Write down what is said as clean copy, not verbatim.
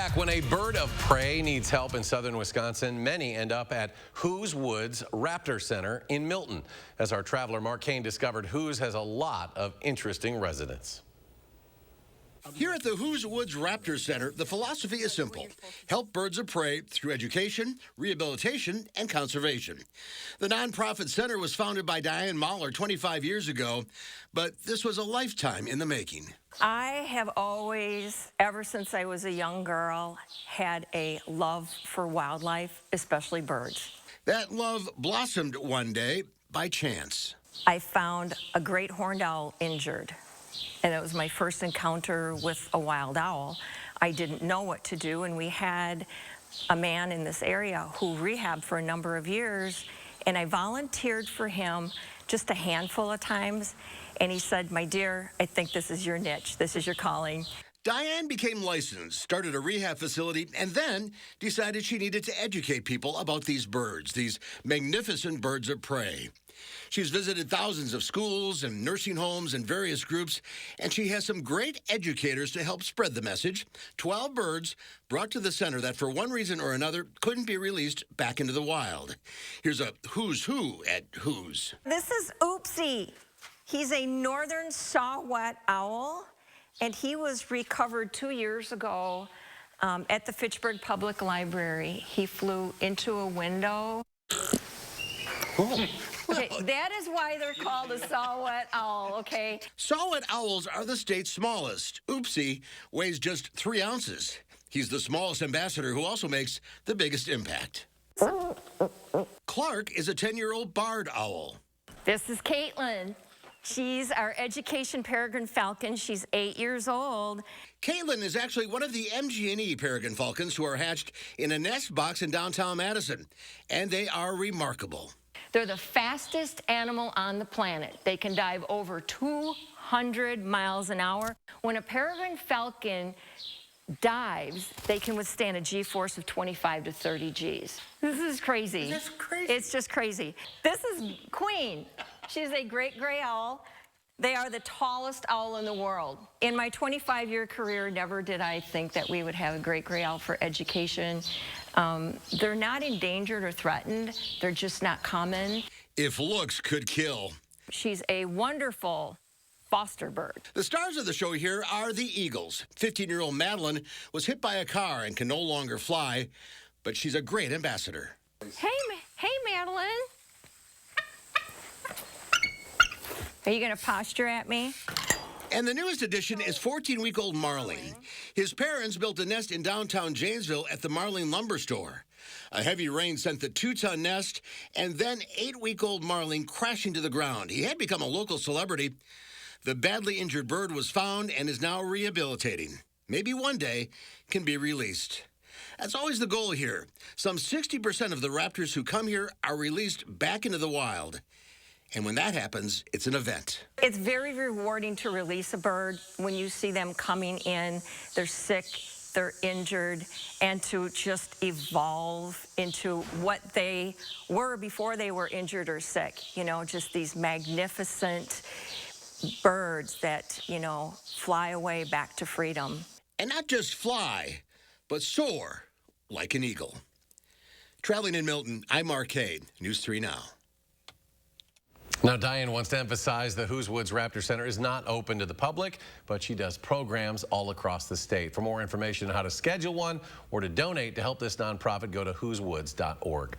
back. When a bird of prey needs help in southern Wisconsin, many end up at Who's Woods Raptor Center in Milton. As our traveler Mark Kane discovered, Who's has a lot of interesting residents. Here at the Who's Woods Raptor Center, the philosophy is simple. Help birds of prey through education, rehabilitation, and conservation. The nonprofit center was founded by Diane Mahler 25 years ago, but this was a lifetime in the making. I have always, ever since I was a young girl, had a love for wildlife, especially birds. That love blossomed one day by chance. I found a great horned owl injured, and it was my first encounter with a wild owl. I didn't know what to do, and we had a man in this area who rehabbed for a number of years, and I volunteered for him just a handful of times, and he said, "My dear, I think this is your niche, this is your calling." Diane became licensed, started a rehab facility, and then decided she needed to educate people about these birds, these magnificent birds of prey. She's visited thousands of schools and nursing homes and various groups, and she has some great educators to help spread the message. 12 birds brought to the center that for one reason or another couldn't be released back into the wild. Here's a who's who at Who's. This is Oopsie. He's a northern saw-whet owl, and he was recovered 2 years ago at the Fitchburg Public Library. He flew into a window. Oh. Okay, that is why they're called a saw-whet owl, okay? Saw-whet owls are the state's smallest. Oopsie weighs just 3 ounces. He's the smallest ambassador who also makes the biggest impact. Clark is a 10-year-old barred owl. This is Caitlin. She's our education peregrine falcon. She's 8 years old. Caitlin is actually one of the MG&E peregrine falcons who are hatched in a nest box in downtown Madison, and they are remarkable. They're the fastest animal on the planet. They can dive over 200 miles an hour. When a peregrine falcon dives, they can withstand a G-force of 25 to 30 Gs. This is crazy. That's crazy. It's just crazy. This is Queen. She's a great gray owl. They are the tallest owl in the world. In my 25-year career, never did I think that we would have a great gray owl for education. They're not endangered or threatened. They're just not common. If looks could kill. She's a wonderful foster bird. The stars of the show here are the Eagles. 15-year-old Madeline was hit by a car and can no longer fly, but she's a great ambassador. Hey, Madeline. Are you going to posture at me? And the newest addition is 14-week-old Marlene. His parents built a nest in downtown Janesville at the Marlene Lumber Store. A heavy rain sent the 2-ton nest, and then 8-week-old Marlene crashing to the ground. He had become a local celebrity. The badly injured bird was found and is now rehabilitating. Maybe one day can be released. That's always the goal here. Some 60% of the raptors who come here are released back into the wild. And when that happens, it's an event. It's very rewarding to release a bird when you see them coming in. They're sick, they're injured, and to just evolve into what they were before they were injured or sick. You know, just these magnificent birds that, you know, fly away back to freedom. And not just fly, but soar like an eagle. Traveling in Milton, I'm Mark Kane, News 3 Now. Now, Diane wants to emphasize the Who's Woods Raptor Center is not open to the public, but she does programs all across the state. For more information on how to schedule one or to donate to help this nonprofit, go to whoswoods.org.